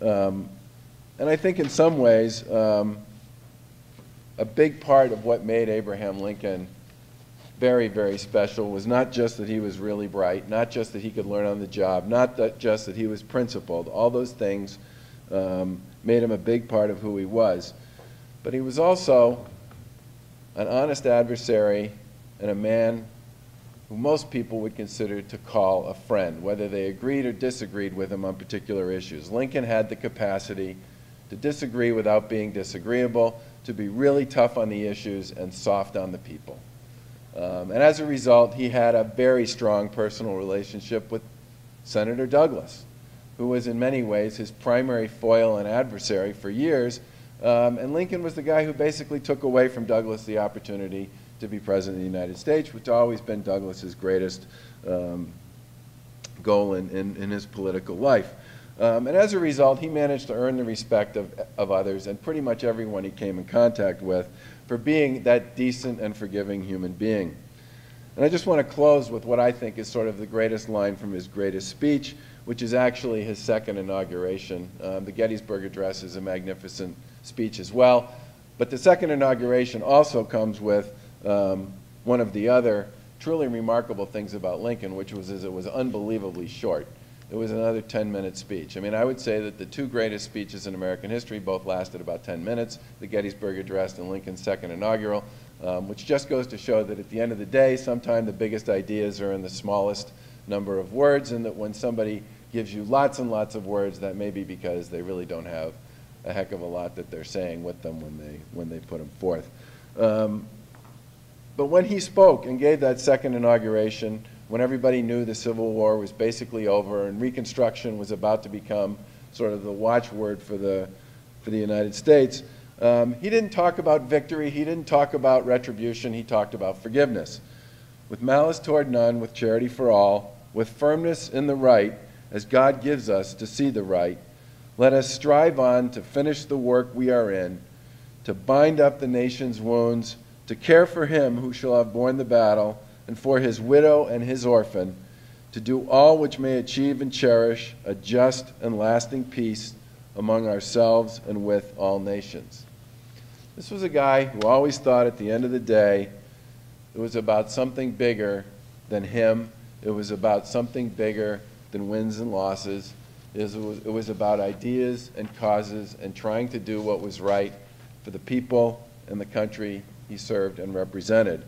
And I think in some ways, a big part of what made Abraham Lincoln very, very special was not just that he was really bright, not just that he could learn on the job, not that just that he was principled. All those things made him a big part of who he was. But he was also an honest adversary and a man who most people would consider to call a friend, whether they agreed or disagreed with him on particular issues. Lincoln had the capacity to disagree without being disagreeable, to be really tough on the issues and soft on the people. And as a result, he had a very strong personal relationship with Senator Douglas, who was in many ways his primary foil and adversary for years. And Lincoln was the guy who basically took away from Douglas the opportunity to be President of the United States, which had always been Douglas's greatest goal in his political life. And as a result, he managed to earn the respect of others and pretty much everyone he came in contact with for being that decent and forgiving human being. And I just want to close with what I think is sort of the greatest line from his greatest speech, which is actually his second inauguration. The Gettysburg Address is a magnificent speech as well. But the second inauguration also comes with one of the other truly remarkable things about Lincoln, which was it was unbelievably short. It was another 10-minute speech. I mean, I would say that the two greatest speeches in American history both lasted about 10 minutes, the Gettysburg Address and Lincoln's second inaugural, which just goes to show that at the end of the day, sometimes the biggest ideas are in the smallest number of words, and that when somebody gives you lots and lots of words, that may be because they really don't have a heck of a lot that they're saying with them when they put them forth. But when he spoke and gave that second inauguration, when everybody knew the Civil War was basically over and Reconstruction was about to become sort of the watchword for the United States, he didn't talk about victory, he didn't talk about retribution, he talked about forgiveness. With malice toward none, with charity for all, with firmness in the right, as God gives us to see the right, let us strive on to finish the work we are in, to bind up the nation's wounds, to care for him who shall have borne the battle, and for his widow and his orphan, to do all which may achieve and cherish a just and lasting peace among ourselves and with all nations. This was a guy who always thought at the end of the day it was about something bigger than him. It was about something bigger than wins and losses. It was about ideas and causes and trying to do what was right for the people and the country he served and represented.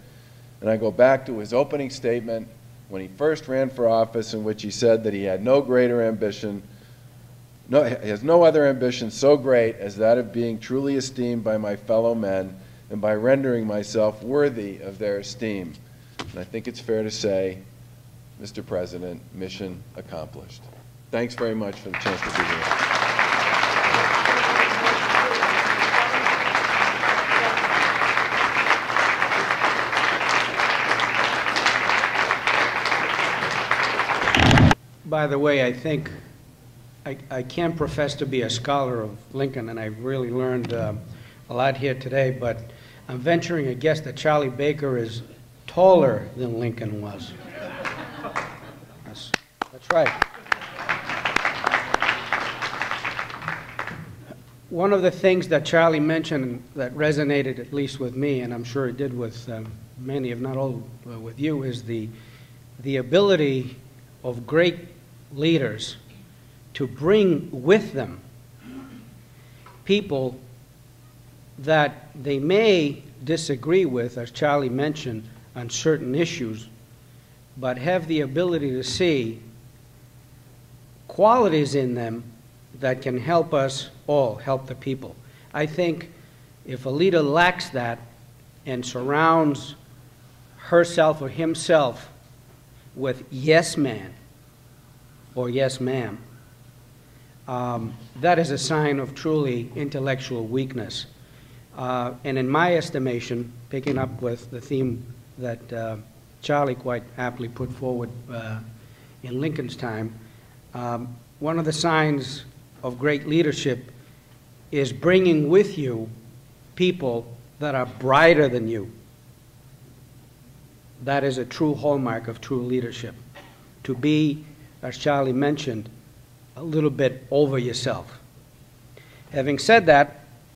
And I go back to his opening statement when he first ran for office, in which he said that he had no greater ambition, he has no other ambition so great as that of being truly esteemed by my fellow men and by rendering myself worthy of their esteem. And I think it's fair to say, Mr. President, mission accomplished. Thanks very much for the chance to be here. By the way, I think I can't profess to be a scholar of Lincoln, and I've really learned a lot here today, but I'm venturing a guess that Charlie Baker is taller than Lincoln was. That's right. One of the things that Charlie mentioned that resonated at least with me, and I'm sure it did with many, if not all with you, is the ability of great leaders to bring with them people that they may disagree with, as Charlie mentioned, on certain issues, but have the ability to see qualities in them that can help us all, help the people. I think if a leader lacks that and surrounds herself or himself with yes man or yes ma'am, that is a sign of truly intellectual weakness. And in my estimation, picking up with the theme that Charlie quite aptly put forward in Lincoln's time, one of the signs of great leadership is bringing with you people that are brighter than you. That is a true hallmark of true leadership. To be, as Charlie mentioned, a little bit over yourself. Having said that,